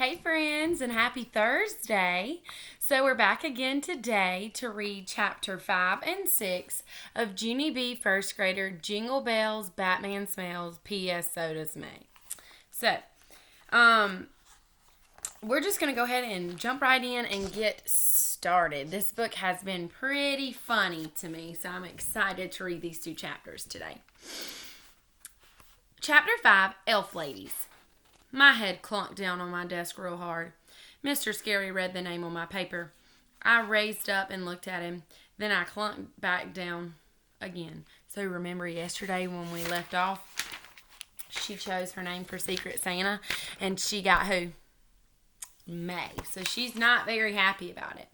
Hey friends, and happy Thursday. So we're back again today to read chapter 5 and 6 of Junie B. First Grader Jingle Bells, Batman Smells, P.S. So Does May. So, we're just going to go ahead and jump right in and get started. This book has been pretty funny to me, so I'm excited to read these two chapters today. Chapter 5, Elf Ladies. My head clunked down on my desk real hard. Mr. Scary read the name on my paper. I raised up and looked at him. Then I clunked back down again. So remember yesterday when we left off? She chose her name for Secret Santa. And she got who? May. So she's not very happy about it.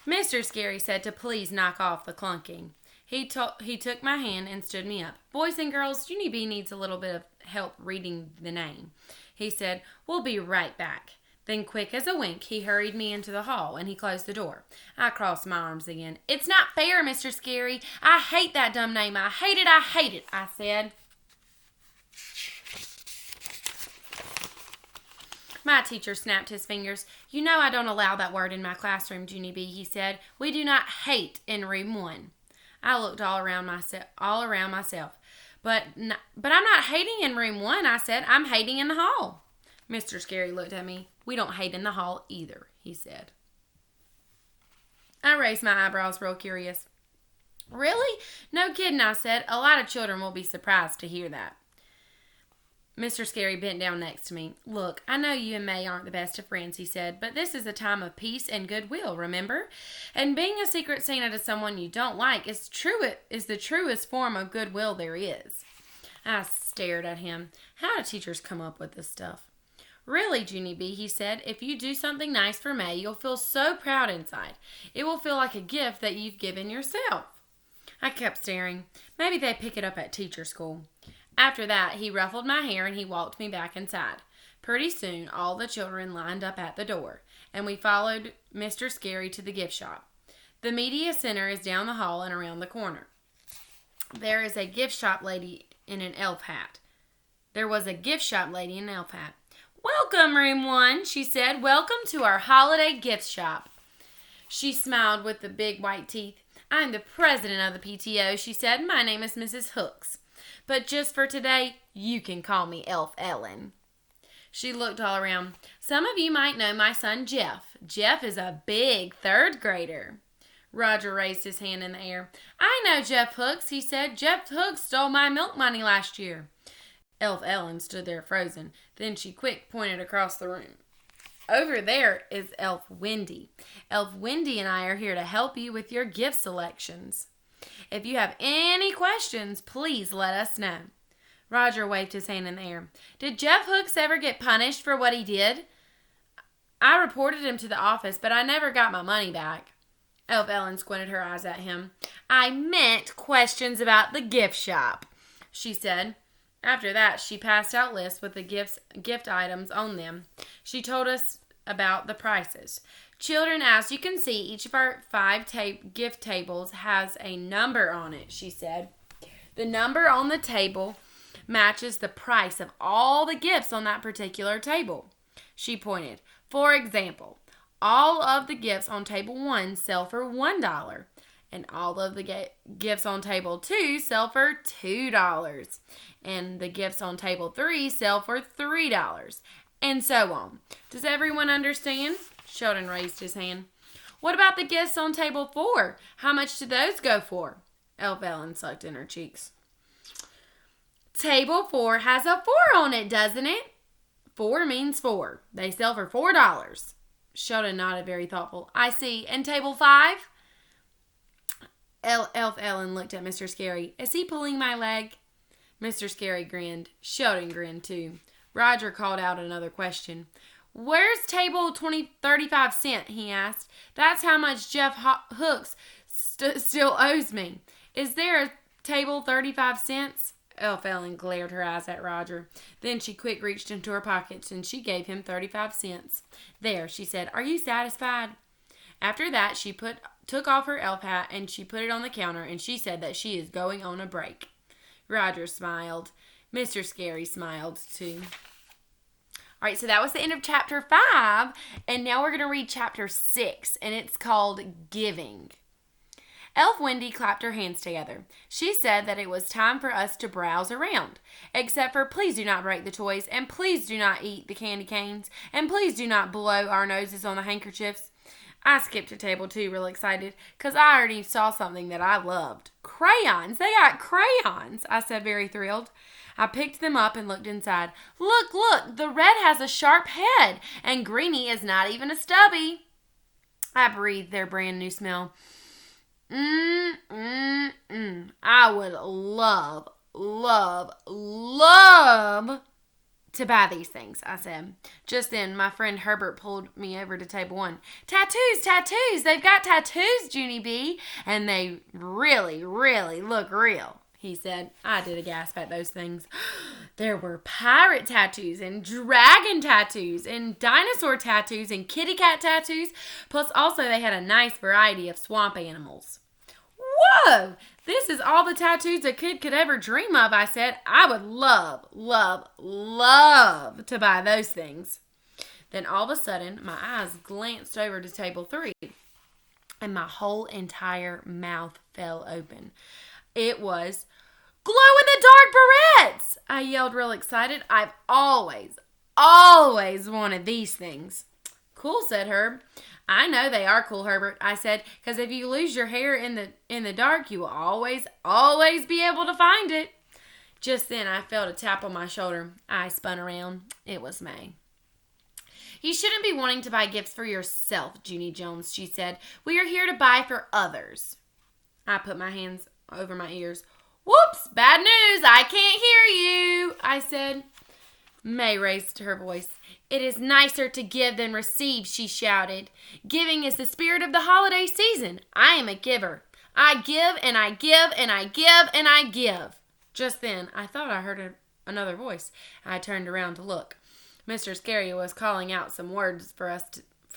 Mr. Scary said to please knock off the clunking. He took my hand and stood me up. Boys and girls, Junie B needs a little bit of help reading the name. He said, we'll be right back. Then quick as a wink, he hurried me into the hall and he closed the door. I crossed my arms again. It's not fair, Mr. Scary. I hate that dumb name. I hate it, I said. My teacher snapped his fingers. You know I don't allow that word in my classroom, Junie B, he said. We do not hate in room 1. I looked all around myself. But I'm not hating in room 1, I said. I'm hating in the hall. Mr. Scary looked at me. We don't hate in the hall either, he said. I raised my eyebrows real curious. Really? No kidding, I said. A lot of children will be surprised to hear that. Mr. Scary bent down next to me. Look, I know you and May aren't the best of friends, he said, but this is a time of peace and goodwill, remember? And being a Secret Santa to someone you don't like is the truest form of goodwill there is. I stared at him. How do teachers come up with this stuff? Really, Junie B, he said, if you do something nice for May, you'll feel so proud inside. It will feel like a gift that you've given yourself. I kept staring. Maybe they pick it up at teacher school. After that, he ruffled my hair and he walked me back inside. Pretty soon, all the children lined up at the door, and we followed Mr. Scary to the gift shop. The media center is down the hall and around the corner. There is a gift shop lady in an elf hat. There was a gift shop lady in an elf hat. Welcome, room 1, she said. Welcome to our holiday gift shop. She smiled with the big white teeth. I'm the president of the PTO, she said. My name is Mrs. Hooks. But just for today, you can call me Elf Ellen. She looked all around. Some of you might know my son Jeff. Jeff is a big 3rd grader. Roger raised his hand in the air. I know Jeff Hooks, he said. Jeff Hooks stole my milk money last year. Elf Ellen stood there frozen. Then she quick pointed across the room. Over there is Elf Wendy. Elf Wendy and I are here to help you with your gift selections. If you have any questions, please let us know. Roger waved his hand in the air. Did Jeff Hooks ever get punished for what he did? I reported him to the office, but I never got my money back. Elf Ellen squinted her eyes at him. I meant questions about the gift shop, she said. After that, she passed out lists with the gift items on them. She told us about the prices. Children, as you can see, each of our 5 gift tables has a number on it, she said. The number on the table matches the price of all the gifts on that particular table. She pointed. For example, all of the gifts on table 1 sell for $1, and all of the gifts on table 2 sell for $2, and the gifts on table 3 sell for $3, and so on. Does everyone understand? Sheldon raised his hand. What about the gifts on table 4? How much do those go for? Elf Ellen sucked in her cheeks. Table 4 has a 4 on it, doesn't it? 4 means 4. They sell for $4. Sheldon nodded, very thoughtful. I see. And table 5? Elf Ellen looked at Mr. Scary. Is he pulling my leg? Mr. Scary grinned. Sheldon grinned too. Roger called out another question. Where's table 35 cent? He asked. That's how much Jeff Hooks still owes me. Is there a table 35 cents? Elf Ellen glared her eyes at Roger. Then she quick reached into her pockets and she gave him 35 cents. There, she said. Are you satisfied? After that, she took off her elf hat and she put it on the counter and she said that she is going on a break. Roger smiled. Mr. Scary smiled too. All right, so that was the end of chapter 5, and now we're going to read chapter 6, and it's called Giving. Elf Wendy clapped her hands together. She said that it was time for us to browse around, except for please do not break the toys, and please do not eat the candy canes, and please do not blow our noses on the handkerchiefs. I skipped to table 2 real excited because I already saw something that I loved. Crayons! They got crayons, I said very thrilled. I picked them up and looked inside. Look, the red has a sharp head, and Greenie is not even a stubby. I breathed their brand new smell. I would love to buy these things, I said. Just then, my friend Herbert pulled me over to table 1. Tattoos! They've got tattoos, Junie B. And they really look real, he said. I did a gasp at those things. There were pirate tattoos and dragon tattoos and dinosaur tattoos and kitty cat tattoos. Plus, also, they had a nice variety of swamp animals. Whoa! This is all the tattoos a kid could ever dream of, I said. I would love to buy those things. Then all of a sudden, my eyes glanced over to table 3, and my whole entire mouth fell open. It was glow-in-the-dark barrettes! I yelled real excited. I've always wanted these things. Cool, said Herb. I know they are cool, Herbert, I said, because if you lose your hair in the dark, you will always be able to find it. Just then, I felt a tap on my shoulder. I spun around. It was May. You shouldn't be wanting to buy gifts for yourself, Junie Jones, she said. We are here to buy for others. I put my hands over my ears. Whoops, bad news, I can't hear you, I said. May raised her voice. It is nicer to give than receive, she shouted. Giving is the spirit of the holiday season. I am a giver. I give and I give and I give and I give. Just then, I thought I heard another voice. I turned around to look. Mr. Scary was calling out some words for us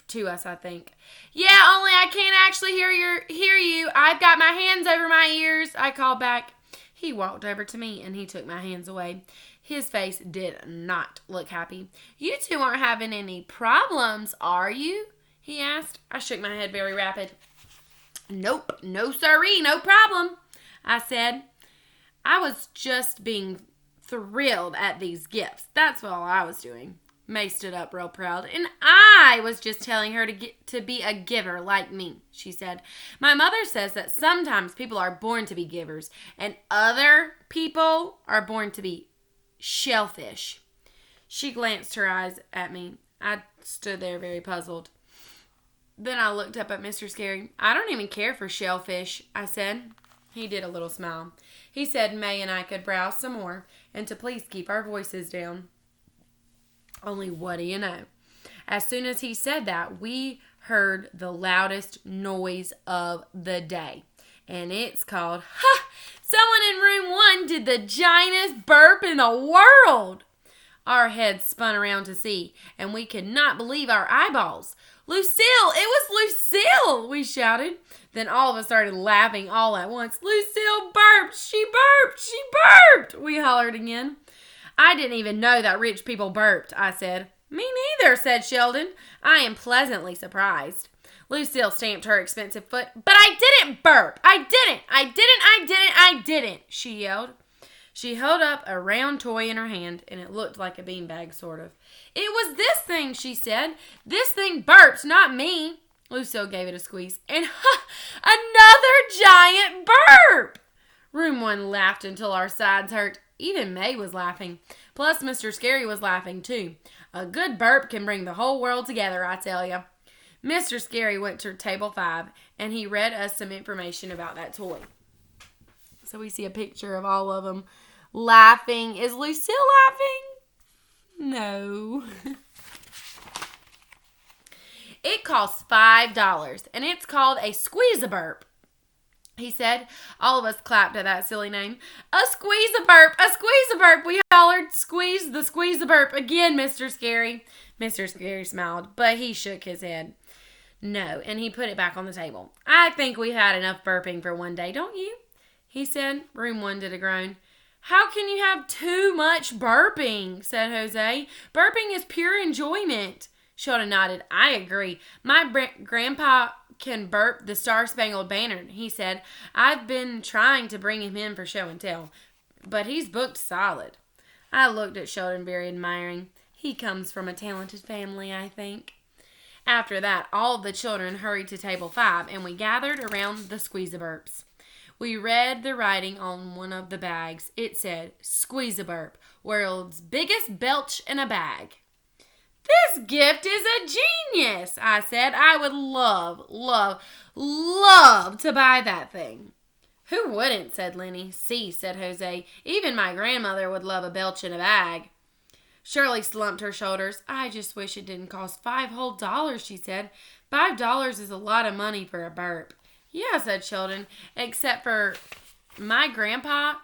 to us, I think. Yeah, only I can't actually hear you. I've got my hands over my ears, I called back. He walked over to me and he took my hands away. His face did not look happy. You two aren't having any problems, are you? He asked. I shook my head very rapid. Nope, no siree, no problem, I said. I was just being thrilled at these gifts. That's all I was doing. May stood up real proud. And I was just telling her to be a giver like me, she said. My mother says that sometimes people are born to be givers and other people are born to be shellfish. She glanced her eyes at me. I stood there very puzzled. Then I looked up at Mr. Scary. I don't even care for shellfish, I said. He did a little smile. He said May and I could browse some more and to please keep our voices down. Only what do you know? As soon as he said that, we heard the loudest noise of the day. And it's called, someone in room 1 did the giantest burp in the world. Our heads spun around to see, and we could not believe our eyeballs. Lucille! It was Lucille! We shouted. Then all of us started laughing all at once. Lucille burped! She burped! She burped! We hollered again. I didn't even know that rich people burped, I said. Me neither, said Sheldon. I am pleasantly surprised. Lucille stamped her expensive foot. But I didn't burp! I didn't! She yelled. She held up a round toy in her hand, and it looked like a beanbag, sort of. It was this thing, she said. This thing burped, not me. Lucille gave it a squeeze. And another giant burp! Room 1 laughed until our sides hurt. Even May was laughing. Plus, Mr. Scary was laughing, too. A good burp can bring the whole world together, I tell you. Mr. Scary went to table 5, and he read us some information about that toy. So we see a picture of all of them laughing. Is Lucille laughing? No. It costs $5, and it's called a squeeze-a-burp. He said. All of us clapped at that silly name. A squeeze-a-burp! A squeeze-a-burp! We hollered, squeeze the squeeze-a-burp again, Mr. Scary. Mr. Scary smiled, but he shook his head. No, and he put it back on the table. I think we've had enough burping for one day, don't you? He said. Room 1 did a groan. How can you have too much burping? Said Jose. Burping is pure enjoyment. Sheldon nodded. I agree. My grandpa can burp the Star-Spangled Banner, he said. I've been trying to bring him in for show and tell, but he's booked solid. I looked at Sheldon very admiring. He comes from a talented family, I think. After that, all the children hurried to table 5, and we gathered around the Squeeze-A-Burps. We read the writing on one of the bags. It said, Squeeze-A-Burp, world's biggest belch in a bag. This gift is a genius, I said. I would love to buy that thing. Who wouldn't, said Lenny. See, said Jose. Even my grandmother would love a belch in a bag. Shirley slumped her shoulders. I just wish it didn't cost $5 whole, she said. $5 is a lot of money for a burp. Yeah, said Sheldon, except for my grandpa,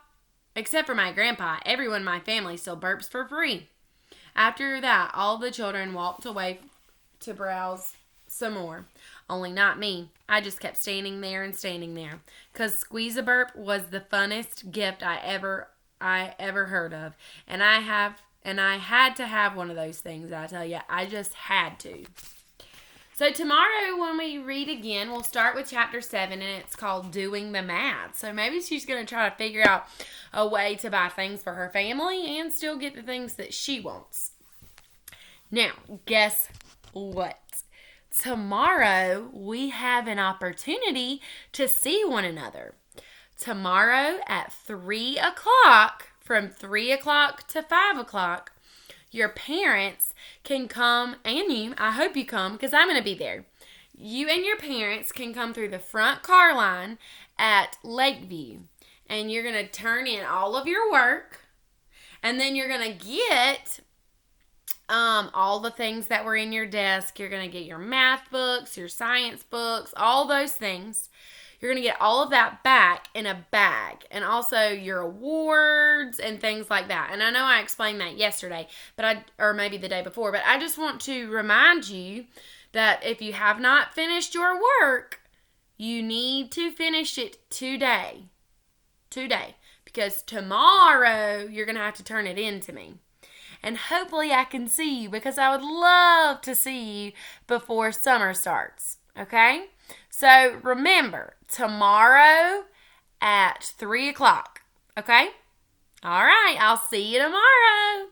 everyone in my family still burps for free. After that, all the children walked away to browse some more. Only not me. I just kept standing there, because Squeeze-A-Burp was the funnest gift I ever heard of, and I had to have one of those things. I tell you, I just had to. So tomorrow when we read again, we'll start with chapter 7, and it's called Doing the Math. So maybe she's going to try to figure out a way to buy things for her family and still get the things that she wants. Now, guess what? Tomorrow we have an opportunity to see one another. Tomorrow at 3 o'clock, from 3 o'clock to 5 o'clock, your parents can come, and you, I hope you come, because I'm going to be there. You and your parents can come through the front car line at Lakeview, and you're going to turn in all of your work, and then you're going to get all the things that were in your desk. You're going to get your math books, your science books, all those things. You're going to get all of that back in a bag, and also your awards and things like that. And I know I explained that yesterday, or maybe the day before, but I just want to remind you that if you have not finished your work, you need to finish it today. Because tomorrow you're going to have to turn it in to me. And hopefully I can see you, because I would love to see you before summer starts. Okay? So remember, tomorrow at 3 o'clock. Okay? All right. I'll see you tomorrow.